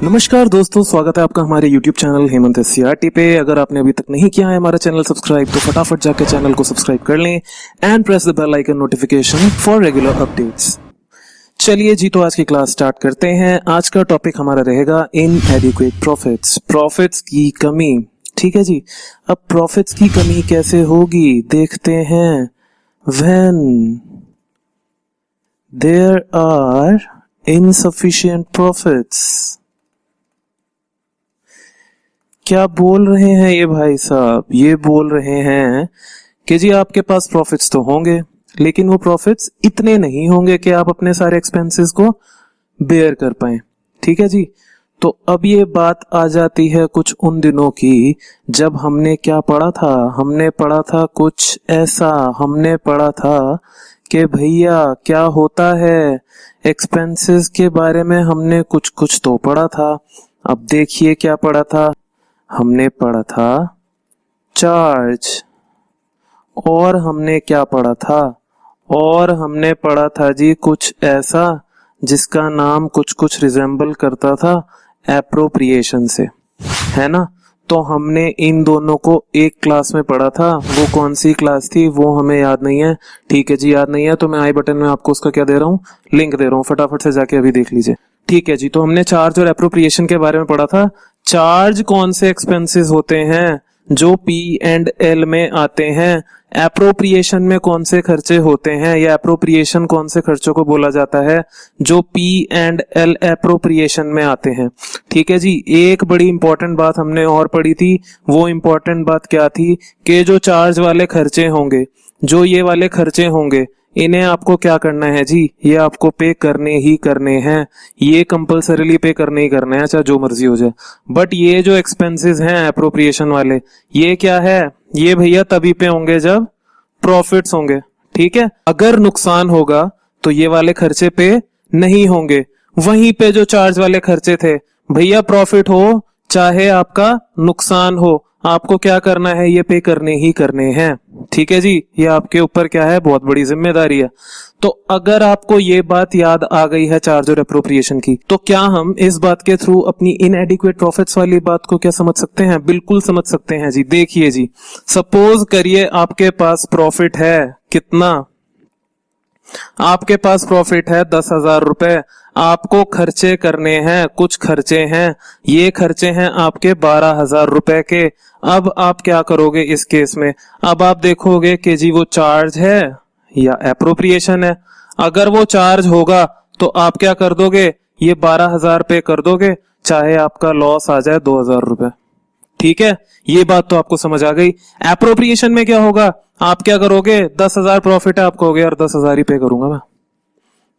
नमस्कार दोस्तों, स्वागत है आपका हमारे YouTube चैनल हेमंत SCRT पे। अगर आपने अभी तक नहीं किया है हमारा चैनल सब्सक्राइब तो फटाफट जाके चैनल को सब्सक्राइब कर लें and press the bell icon notification for regular updates. चलिए जी, तो आज की क्लास स्टार्ट करते हैं। आज का टॉपिक हमारा रहेगा इनएडिक्वेट प्रॉफिट्स, प्रॉफिट्स की कमी। ठीक है जी, अब प्रॉफिट्स की कमी कैसे होगी देखते हैं। When there are insufficient profits. क्या बोल रहे हैं ये भाई साहब? ये बोल रहे हैं कि जी आपके पास प्रॉफिट्स तो होंगे, लेकिन वो प्रॉफिट्स इतने नहीं होंगे कि आप अपने सारे एक्सपेंसेस को बेयर कर पाए। ठीक है जी, तो अब ये बात आ जाती है कुछ उन दिनों की जब हमने क्या पढ़ा था। हमने पढ़ा था कुछ ऐसा, हमने पढ़ा था कि भैया क्या होता है, एक्सपेंसेस के बारे में हमने कुछ कुछ तो पढ़ा था। अब देखिए क्या पढ़ा था। हमने पढ़ा था चार्ज, और हमने क्या पढ़ा था, और हमने पढ़ा था जी कुछ ऐसा जिसका नाम कुछ कुछ रिजेंबल करता था एप्रोप्रिएशन से, है ना। तो हमने इन दोनों को एक क्लास में पढ़ा था। वो कौन सी क्लास थी वो हमें याद नहीं है। ठीक है जी, याद नहीं है तो मैं आई बटन में आपको उसका क्या दे रहा हूँ, लिंक दे रहा हूँ, फटाफट से जाके अभी देख लीजिए। ठीक है जी, तो हमने चार्ज और एप्रोप्रिएशन के बारे में पढ़ा था। चार्ज कौन से एक्सपेंसेस होते हैं जो P&L में आते हैं, एप्रोप्रिएशन में कौन से खर्चे होते हैं, या एप्रोप्रिएशन कौन से खर्चों को बोला जाता है जो P&L एप्रोप्रिएशन में आते हैं। ठीक है जी, एक बड़ी इंपॉर्टेंट बात हमने और पढ़ी थी। वो इंपॉर्टेंट बात क्या थी कि जो चार्ज वाले खर्चे होंगे, जो ये वाले खर्चे होंगे, इन्हें आपको क्या करना है जी, ये आपको पे करने ही करने हैं। ये कंपलसरीली पे करने ही करने हैं, चाहे जो मर्जी हो जाए। बट ये जो एक्सपेंसेस हैं एप्रोप्रिएशन वाले, ये क्या है, ये भैया तभी पे होंगे जब प्रॉफिट्स होंगे। ठीक है, अगर नुकसान होगा तो ये वाले खर्चे पे नहीं होंगे। वहीं पे जो चार्ज वाले खर्चे थे, भैया प्रॉफिट हो चाहे आपका नुकसान हो, आपको क्या करना है, ये पे करने ही करने हैं। ठीक है जी, ये आपके ऊपर क्या है, बहुत बड़ी जिम्मेदारी है। तो अगर आपको ये बात याद आ गई है चार्ज और एप्रोप्रिएशन की, तो क्या हम इस बात के थ्रू अपनी इनएडिक्वेट प्रॉफिट्स वाली बात को क्या समझ सकते हैं? बिल्कुल समझ सकते हैं जी। देखिए जी, सपोज करिए आपके पास प्रॉफिट है कितना, आपके पास प्रॉफिट है 10,000 रुपए। आपको खर्चे करने हैं, कुछ खर्चे हैं, ये खर्चे हैं आपके 12,000 रुपए के। अब आप क्या करोगे इस केस में? अब आप देखोगे कि जी वो चार्ज है या एप्रोप्रिएशन है। अगर वो चार्ज होगा तो आप क्या कर दोगे, ये 12,000 पे कर दोगे, चाहे आपका लॉस आ जाए 2,000 रुपए। ठीक है, ये बात तो आपको समझ आ गई। एप्रोप्रिएशन में क्या होगा, आप क्या करोगे, 10,000 प्रॉफिट है, आपको हो गया यार 10,000 ही पे करूंगा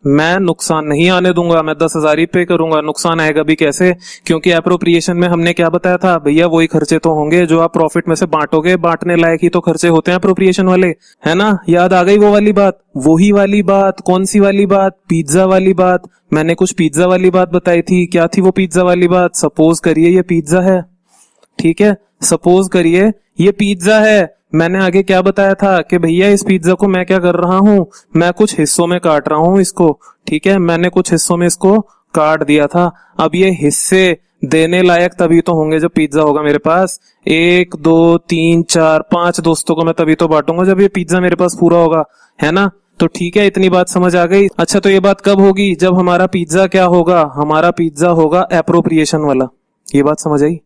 मैं नुकसान नहीं आने दूंगा, मैं 10,000 ही पे करूंगा। नुकसान आएगा भी कैसे, क्योंकि एप्रोप्रिएशन में हमने क्या बताया था, भैया वही खर्चे तो होंगे जो आप प्रॉफिट में से बांटोगे, बांटने लायक ही तो खर्चे होते हैं एप्रोप्रिएशन वाले, है ना। याद आ गई वो वाली बात, वही वाली बात। कौन सी वाली बात? पिज्जा वाली बात। मैंने कुछ पिज्जा वाली बात बताई थी। क्या थी वो पिज्जा वाली बात? सपोज करिए ये पिज्जा है, ठीक है, सपोज करिए ये पिज्जा है। मैंने आगे क्या बताया था कि भैया इस पिज्जा को मैं क्या कर रहा हूं, मैं कुछ हिस्सों में काट रहा हूं इसको। ठीक है, मैंने कुछ हिस्सों में इसको काट दिया था। अब ये हिस्से देने लायक तभी तो होंगे जब पिज्जा होगा मेरे पास। 1 2 3 4 5 दोस्तों को मैं तभी तो बांटूंगा जब ये पिज्जा मेरे पास पूरा होगा, है ना। तो ठीक है, इतनी बात समझ आ गई। अच्छा, तो ये बात कब होगी, जब हमारा पिज्जा क्या होगा, हमारा पिज्जा होगा एप्रोप्रिएशन वाला। ये बात समझ आई,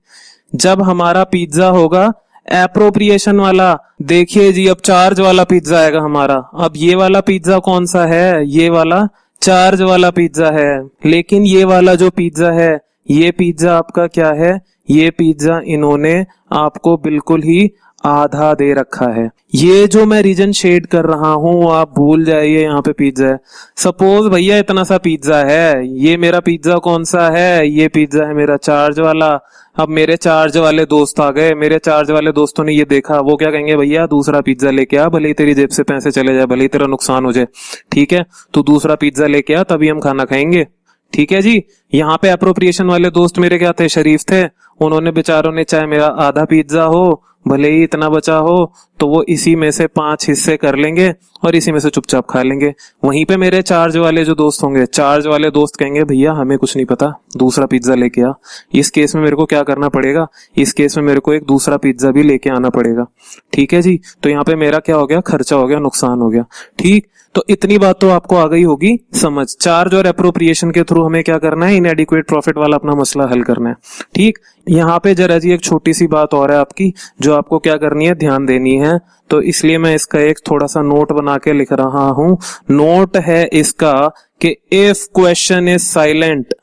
जब हमारा पिज्जा होगा एप्रोप्रिएशन वाला। देखिए जी, अब चार्ज वाला पिज्जा आएगा हमारा। अब ये वाला पिज्जा कौन सा है, ये वाला चार्ज वाला पिज्जा है। लेकिन ये वाला जो पिज्जा है, ये पिज्जा आपका क्या है, ये पिज्जा इन्होंने आपको बिल्कुल ही आधा दे रखा है। ये जो मैं रीजन शेड कर रहा हूं आप भूल जाइए, यहाँ पे पिज्जा है। सपोज भैया इतना सा पिज्जा है, ये मेरा पिज्जा कौन सा है, ये पिज्जा है मेरा चार्ज वाला। अब मेरे चार्ज वाले दोस्त आ गए, मेरे चार्ज वाले दोस्तों ने ये देखा, वो क्या कहेंगे, भैया दूसरा पिज्जा लेके आ, भले ही तेरी जेब से पैसे चले जाए, भले ही तेरा नुकसान हो जाए, ठीक है, तो दूसरा पिज्जा लेके आ, तभी हम खाना खाएंगे। ठीक है जी, यहाँ पे एप्रोप्रिएशन वाले दोस्त मेरे क्या थे, शरीफ थे। उन्होंने बेचारों ने चाहे मेरा आधा पिज्जा हो, भले ही इतना बचा हो, तो वो इसी में से 5 हिस्से कर लेंगे और इसी में से चुपचाप खा लेंगे। वहीं पे मेरे चार्ज वाले जो दोस्त होंगे, चार्ज वाले दोस्त कहेंगे भैया हमें कुछ नहीं पता, दूसरा पिज्जा लेके आ। इस केस में मेरे को क्या करना पड़ेगा, इस केस में मेरे को एक दूसरा पिज्जा भी लेके आना पड़ेगा। ठीक है जी, तो यहाँ पे मेरा क्या हो गया, खर्चा हो गया, नुकसान हो गया। ठीक, तो इतनी बात तो आपको आ गई होगी समझ। चार्ज और एप्रोप्रिएशन के थ्रू हमें क्या करना है, इनएडिक्वेट प्रॉफिट वाला अपना मसला हल करना है। ठीक, यहाँ पे जरा जी एक छोटी सी बात और है आपकी, जो आपको क्या करनी है, ध्यान देनी है। तो इसलिए मैं इसका एक थोड़ा सा नोट बना के लिख रहा हूं। नोट है इसका कि इफ क्वेश्चन इज साइलेंट,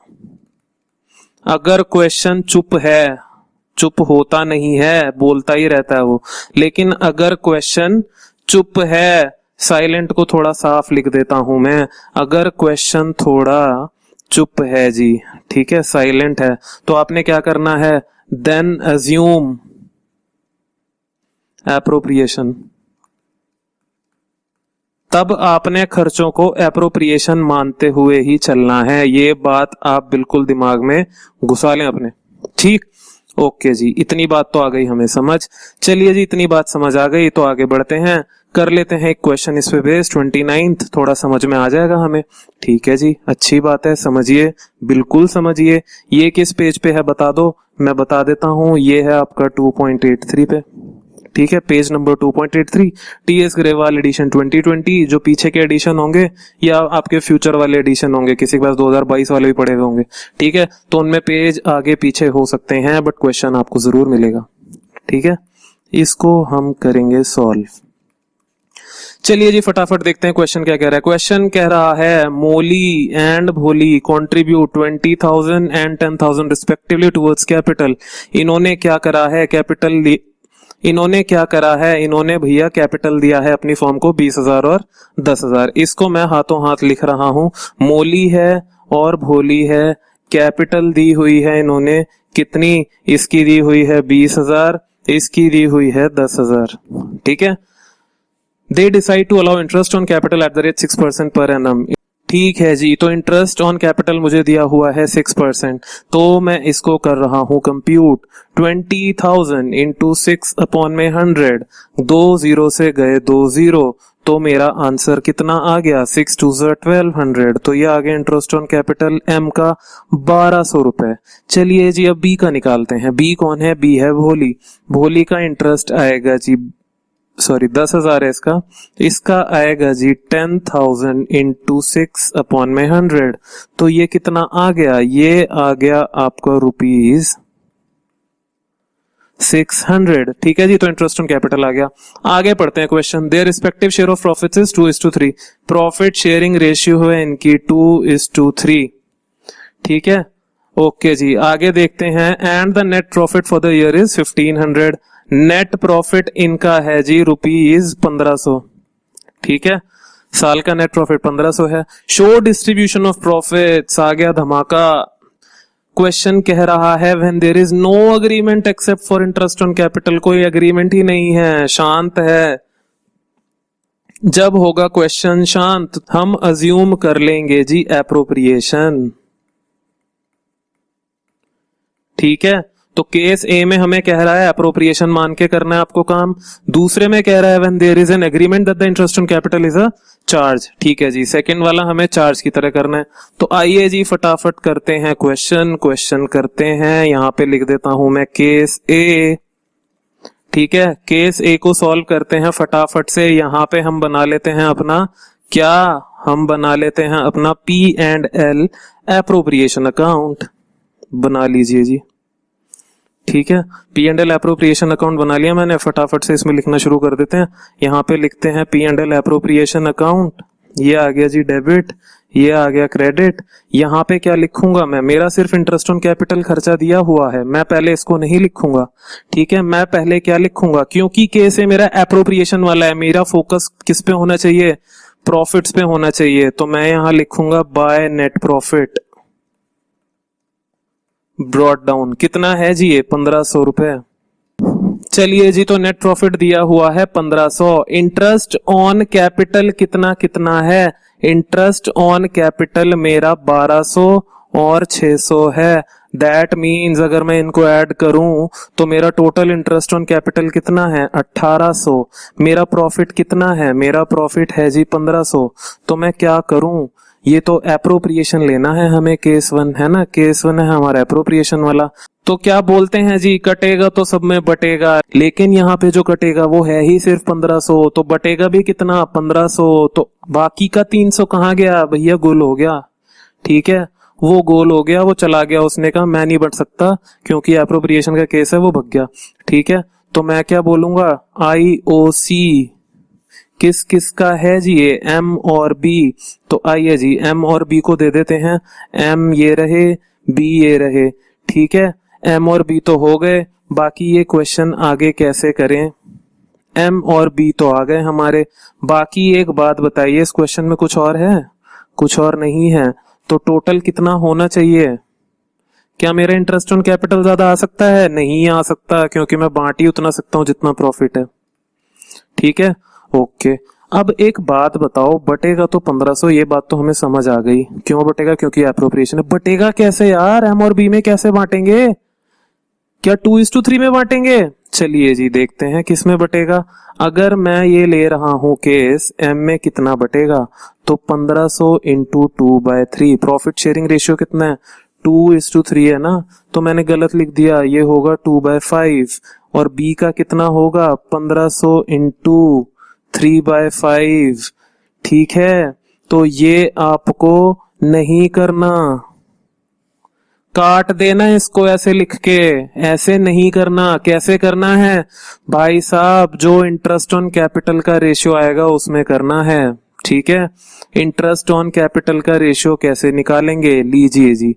अगर क्वेश्चन चुप है, चुप होता नहीं है, बोलता ही रहता है वो, लेकिन अगर क्वेश्चन चुप है, साइलेंट को थोड़ा साफ लिख देता हूं मैं, अगर क्वेश्चन थोड़ा चुप है जी, ठीक है, साइलेंट है, तो आपने क्या करना है, देन अज्यूम एप्रोप्रिएशन। तब आपने खर्चों को एप्रोप्रिएशन मानते हुए ही चलना है। ये बात आप बिल्कुल दिमाग में घुसा लें अपने। ठीक, ओके जी, इतनी बात तो आ गई हमें समझ। चलिए जी, इतनी बात समझ आ गई तो आगे बढ़ते हैं, कर लेते हैं एक क्वेश्चन इस पे बेस 29th, थोड़ा समझ में आ जाएगा हमें। ठीक है जी, अच्छी बात है, समझिए, बिल्कुल समझिए। ये किस पेज पे है बता दो, मैं बता देता हूं, ये है आपका 2.83 पे। ठीक है, page number 2.83, TS Grewal edition 2020। जो पीछे के एडिशन होंगे या आपके फ्यूचर वाले एडिशन होंगे, किसी के पास 2022 वाले भी पड़े हुए होंगे, ठीक है, तो उनमें पेज आगे पीछे हो सकते हैं, बट क्वेश्चन आपको जरूर मिलेगा। ठीक है, इसको हम करेंगे सॉल्व। चलिए जी, फटाफट देखते हैं क्वेश्चन क्या कह रहा है। क्वेश्चन कह रहा है मोली एंड भोली contribute 20,000 and 10,000 respectively towards capital. इन्होंने क्या करा है, इन्होंने भैया कैपिटल दिया है अपनी फॉर्म को 20,000 और 10,000। इसको मैं हाथों हाथ लिख रहा हूं, मोली है और भोली है, कैपिटल दी हुई है इन्होंने कितनी, इसकी दी हुई है 20,000, इसकी दी हुई है 10,000। ठीक है, they decide to allow interest on capital at the rate 6% per annum. ठीक है जी, तो इंटरेस्ट ऑन कैपिटल मुझे दिया हुआ है 6%, तो मैं इसको कर रहा हूं कंप्यूट। 20,000 इंटू 6 अपॉन में 100, 2 जीरो से गए 2 जीरो, तो मेरा आंसर कितना आ गया, 6 2 1200। तो ये आ गया इंटरेस्ट ऑन कैपिटल एम का 1200 रुपए। चलिए जी, अब बी का निकालते हैं। बी कौन है, बी है भोली। भोली का इंटरेस्ट आएगा जी, सॉरी 10,000 है इसका आएगा जी 10,000 इंटू 6 अपॉन में 100, तो ये कितना आ गया, ये आ गया आपका रुपीज 600। ठीक है जी, तो इंटरेस्ट ऑन कैपिटल आ गया। आगे पढ़ते हैं question. Their respective share of profits is 2:3। Profit sharing ratio है इनकी 2:3। ठीक है, ओके जी, आगे देखते हैं। And the net profit for the year is 1500। Net profit इनका है जी रुपीज 1500। ठीक है, साल का नेट प्रॉफिट 1500 है। शो डिस्ट्रीब्यूशन ऑफ प्रॉफिट्स, आ गया धमाका। क्वेश्चन कह रहा है when there is no agreement except for interest on capital. कोई अग्रीमेंट ही नहीं है, शांत है। जब होगा क्वेश्चन शांत, हम अज्यूम कर लेंगे जी एप्रोप्रिएशन। ठीक है, तो केस ए में हमें कह रहा है एप्रोप्रिएशन मान के करना है आपको काम। दूसरे में कह रहा है when there is an agreement that the interest on capital is a charge. ठीक है जी, सेकंड वाला हमें चार्ज की तरह करना है। तो आइए जी फटाफट करते हैं क्वेश्चन करते हैं। यहां पे लिख देता हूं मैं केस ए। ठीक है, केस ए को सॉल्व करते हैं फटाफट से। यहां पे हम बना लेते हैं अपना क्या, हम बना लेते हैं अपना P&L एप्रोप्रिएशन अकाउंट। बना लीजिए जी। ठीक है, P&L एप्रोप्रिएशन अकाउंट बना लिया मैंने। फटाफट से इसमें लिखना शुरू कर देते हैं। यहाँ पे लिखते हैं P&L एप्रोप्रिएशन अकाउंट। ये आ गया जी डेबिट, ये आ गया क्रेडिट। यहाँ पे क्या लिखूंगा मैं, मेरा सिर्फ इंटरेस्ट ऑन कैपिटल खर्चा दिया हुआ है, मैं पहले इसको नहीं लिखूंगा। ठीक है, मैं पहले क्या लिखूंगा, क्योंकि केस है मेरा एप्रोप्रिएशन वाला है, मेरा फोकस किस पे होना चाहिए, प्रॉफिट्स पे होना चाहिए। तो मैं यहाँ लिखूंगा by net profit brought down. कितना है जी ये 1500 रुपए। चलिए जी, तो नेट प्रॉफिट दिया हुआ है 1500। इंटरेस्ट ऑन कैपिटल कितना है, इंटरेस्ट ऑन कैपिटल मेरा 1200 और 600 है। दैट मीन्स अगर मैं इनको ऐड करूं तो मेरा टोटल इंटरेस्ट ऑन कैपिटल कितना है 1800। मेरा प्रॉफिट कितना है, मेरा प्रॉफिट है जी 1500। तो मैं क्या करूं, ये तो एप्रोप्रिएशन लेना है हमें, केस 1 है ना, केस 1 है हमारा एप्रोप्रिएशन वाला। तो क्या बोलते हैं जी, कटेगा तो सब में बटेगा, लेकिन यहाँ पे जो कटेगा वो है ही सिर्फ 1500, तो बटेगा भी कितना 1500, तो बाकी का 300 कहाँ गया भैया, गुल हो गया। ठीक है, वो गोल हो गया, वो चला गया, उसने कहा मैं नहीं बट सकता क्योंकि एप्रोप्रिएशन का केस है, वो भग गया। ठीक है, तो मैं क्या बोलूंगा, IOC किस किस का है जी, ये M और B। तो आइए जी M और B को दे देते हैं, M ये रहे, B ये रहे। ठीक है, M और B तो हो गए, बाकी ये क्वेश्चन आगे कैसे करें। M और B तो आ गए हमारे, बाकी एक बात बताइए, इस क्वेश्चन में कुछ और है, कुछ और नहीं है, तो टोटल कितना होना चाहिए। क्या मेरा इंटरेस्ट ऑन कैपिटल ज्यादा आ सकता है, नहीं आ सकता, क्योंकि मैं बांट ही उतना सकता हूं जितना प्रॉफिट है। ठीक है, ओके। अब एक बात बताओ, बटेगा तो 1500, ये बात तो हमें समझ आ गई, क्यों बटेगा, क्योंकि एप्रोप्रिएशन है। बटेगा कैसे यार, M और B में कैसे बांटेंगे, क्या 2:3 में बांटेंगे। चलिए जी देखते हैं किस में बटेगा। अगर मैं ये ले रहा हूं केस, M में कितना बटेगा, तो 1500 इंटू 2/3। प्रॉफिट शेयरिंग रेशियो कितना है, 2:3 है ना, तो मैंने गलत लिख दिया, ये होगा 2/5। और B का कितना होगा, 1500 इंटू 3/5। ठीक है, तो ये आपको नहीं करना, काट देना इसको ऐसे लिख के, ऐसे नहीं करना। कैसे करना है भाई साहब, जो इंटरेस्ट ऑन कैपिटल का रेशियो आएगा उसमें करना है। ठीक है, इंटरेस्ट ऑन कैपिटल का रेशियो कैसे निकालेंगे, लीजिए जी,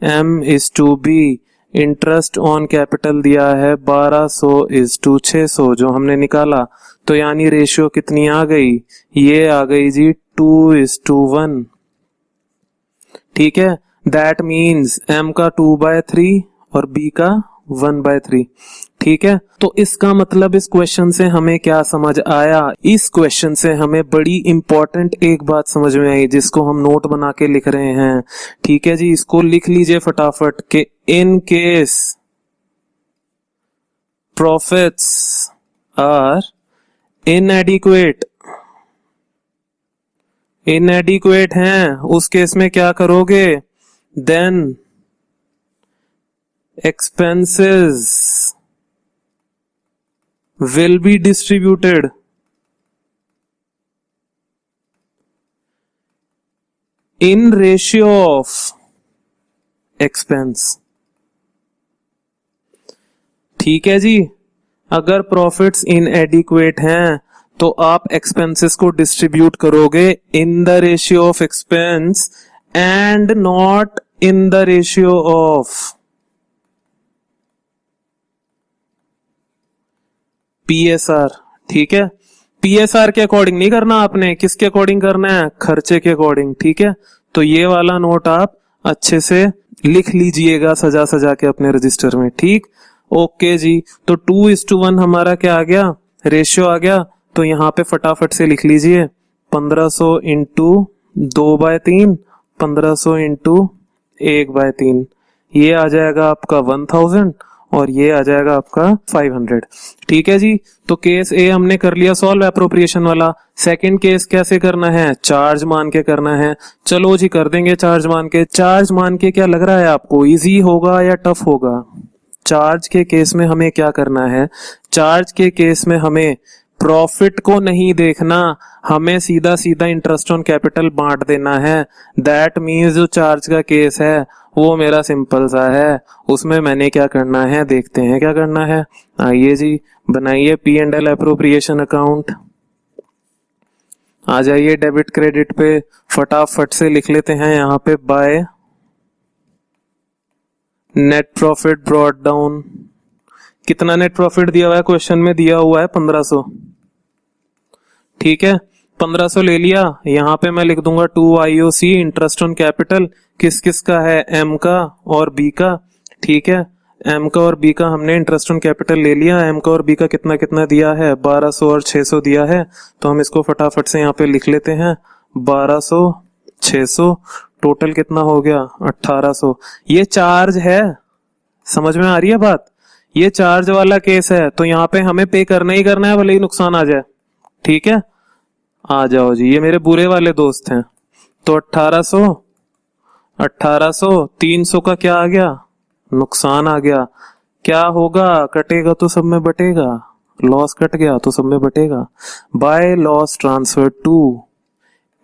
M/B, इंटरेस्ट ऑन कैपिटल दिया है 1200/600 जो हमने निकाला, तो यानी रेशियो कितनी आ गई, ये आ गई जी 2:1। ठीक है, दैट मीन्स M का 2/3 और B का 1/3। ठीक है, तो इसका मतलब इस क्वेश्चन से हमें क्या समझ आया, इस क्वेश्चन से हमें बड़ी इंपॉर्टेंट एक बात समझ में आई, जिसको हम नोट बना के लिख रहे हैं। ठीक है जी, इसको लिख लीजिए फटाफट के, in case profits are inadequate, inadequate हैं, उस केस में क्या करोगे, then expenses will be distributed in ratio of expense। ठीक है जी, अगर प्रॉफिट्स इनएडिक्वेट हैं तो आप एक्सपेंसेस को डिस्ट्रीब्यूट करोगे in the ratio of expense and not in the ratio of PSR। ठीक है, PSR के अकॉर्डिंग नहीं करना आपने, किसके अकॉर्डिंग करना है, खर्चे के अकॉर्डिंग। ठीक है, तो ये वाला नोट आप अच्छे से लिख लीजिएगा सजा सजा के अपने रजिस्टर में। ठीक, ओके जी, तो 2:1 हमारा क्या आ गया, रेशियो आ गया, तो यहाँ पे फटाफट से लिख लीजिए 1500 इंटू 2/3, 1500 इंटू 1/3, ये आ जाएगा आपका 1000 और ये आ जाएगा आपका 500। ठीक है जी, तो केस ए हमने कर लिया सॉल्व एप्रोप्रिएशन वाला। सेकंड केस कैसे करना है, चार्ज मान के करना है। चलो जी कर देंगे चार्ज मान के। चार्ज मान के क्या लग रहा है आपको, इजी होगा या टफ होगा। चार्ज के केस में हमें क्या करना है, चार्ज के केस में हमें प्रॉफिट को नहीं देखना, हमें सीधा सीधा इंटरेस्ट ऑन कैपिटल बांट देना है। दैट मीन्स जो चार्ज का केस है वो मेरा सिंपल सा है, उसमें मैंने क्या करना है देखते हैं क्या करना है। आइए जी बनाइए P&L एप्रोप्रिएशन अकाउंट, आ जाइए डेबिट क्रेडिट पे, फटाफट से लिख लेते हैं यहाँ पे by net profit brought down. कितना नेट प्रॉफिट दिया हुआ है, क्वेश्चन में दिया हुआ है 1500। ठीक है, 1500 ले लिया, यहाँ पे मैं लिख दूंगा 2IOC इंटरेस्ट ऑन कैपिटल, किस किस का है, M का और B का। ठीक है, M का और B का हमने इंटरेस्ट ऑन कैपिटल ले लिया, M का और B का कितना कितना दिया है, 1200 और 600 दिया है, तो हम इसको फटाफट से यहाँ पे लिख लेते हैं 1200 600, टोटल कितना हो गया 1800। ये चार्ज है, समझ में आ रही है बात? ये चार्ज वाला केस है तो यहाँ पे हमें पे करना ही करना है, भले ही नुकसान आ जाए। ठीक है, आ जाओ जी, ये मेरे बुरे वाले दोस्त हैं। तो 1800 300 का क्या आ गया? नुकसान आ गया। क्या होगा? कटेगा तो सब में बटेगा, लॉस कट गया तो सब में बटेगा। By loss transfer to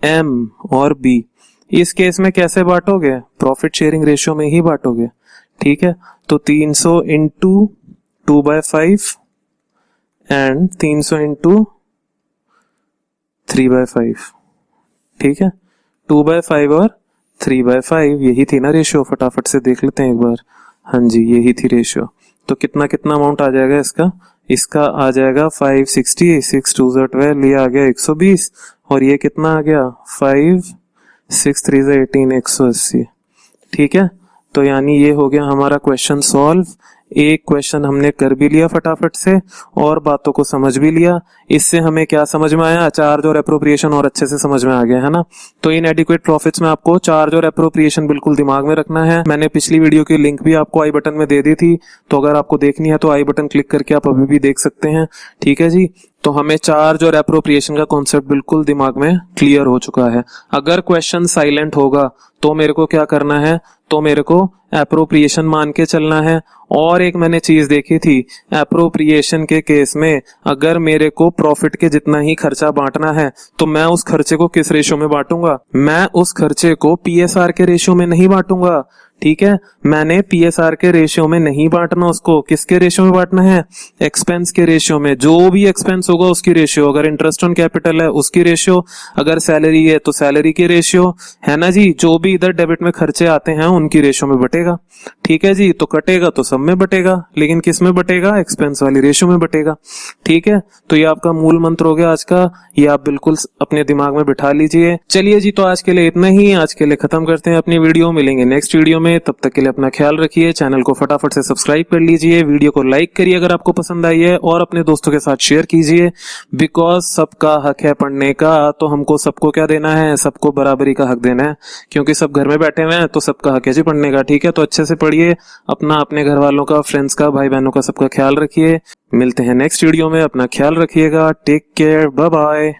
M और बी। इस केस में कैसे बांटोगे? प्रॉफिट शेयरिंग रेशियो में ही बांटोगे। ठीक है, तो 300 इंटू 2/5 एंड 300 इंटू 3/5। ठीक है, 2/5 और 3/5 यही थी ना रेशियो, फटाफट से देख लेते हैं एक बार। हाँ जी, यही थी रेशियो। तो कितना कितना अमाउंट आ जाएगा इसका? इसका आ जाएगा 560, 6 2 12, ये आ गया 120, और ये कितना आ गया? 5 6 3 18, 180। ठीक है, तो यानी ये हो गया हमारा क्वेश्चन सॉल्व। एक क्वेश्चन हमने कर भी लिया फटाफट से और बातों को समझ भी लिया। इससे हमें क्या समझ में आया? चार्ज और एप्रोप्रिएशन और अच्छे से समझ में आ गया है ना। तो इनएडिक्वेट प्रॉफिट्स में आपको चार्ज और एप्रोप्रिएशन बिल्कुल दिमाग में रखना है। मैंने पिछली वीडियो की लिंक भी आपको आई बटन में दे दी थी, तो अगर आपको देखनी है तो आई बटन क्लिक करके आप अभी भी देख सकते हैं। ठीक है जी, तो हमें चार्ज और एप्रोप्रिएशन का कॉन्सेप्ट बिल्कुल दिमाग में क्लियर हो चुका है। अगर क्वेश्चन साइलेंट होगा तो मेरे को क्या करना है? तो मेरे को एप्रोप्रिएशन मान के चलना है। और एक मैंने चीज देखी थी, एप्रोप्रिएशन के केस में अगर मेरे को प्रॉफिट के जितना ही खर्चा बांटना है तो मैं उस खर्चे को किस रेशियो में बांटूंगा? मैं उस खर्चे को पीएसआर के रेशियो में नहीं बांटूंगा। ठीक है, मैंने पीएसआर के रेशियो में नहीं बांटना उसको। किसके रेशियो में बांटना है? एक्सपेंस के रेशियो में। जो भी एक्सपेंस होगा उसकी रेशियो, अगर इंटरेस्ट ऑन कैपिटल है उसकी रेशियो, अगर सैलरी है तो सैलरी की रेशियो, है ना जी। जो भी इधर डेबिट में खर्चे आते हैं उनकी रेशियो में बटेगा। ठीक है जी, तो कटेगा तो सब में बटेगा, लेकिन किस में बटेगा? एक्सपेंस वाली रेशियो में बटेगा। ठीक है, तो ये आपका मूल मंत्र हो गया आज का, ये आप बिल्कुल अपने दिमाग में बिठा लीजिए। चलिए जी, तो आज के लिए इतना ही। आज के लिए खत्म करते हैं अपनी वीडियो, मिलेंगे नेक्स्ट वीडियो में। तब तक के लिए अपना ख्याल रखिए। चैनल को फटाफट से सब्सक्राइब कर लीजिए, वीडियो को लाइक करिए अगर आपको पसंद आई है, और अपने दोस्तों के साथ शेयर कीजिए। बिकॉज सबका हक है पढ़ने का, तो हमको सबको क्या देना है? सबको बराबरी का हक देना है, क्योंकि सब घर में बैठे हुए हैं तो सबका हक है जी पढ़ने का। ठीक है, तो अच्छे से पढ़िए, अपना, अपने घर वालों का, फ्रेंड्स का, भाई बहनों का, सबका ख्याल रखिए। मिलते हैं नेक्स्ट वीडियो में, अपना ख्याल रखिएगा। Take care, bye bye.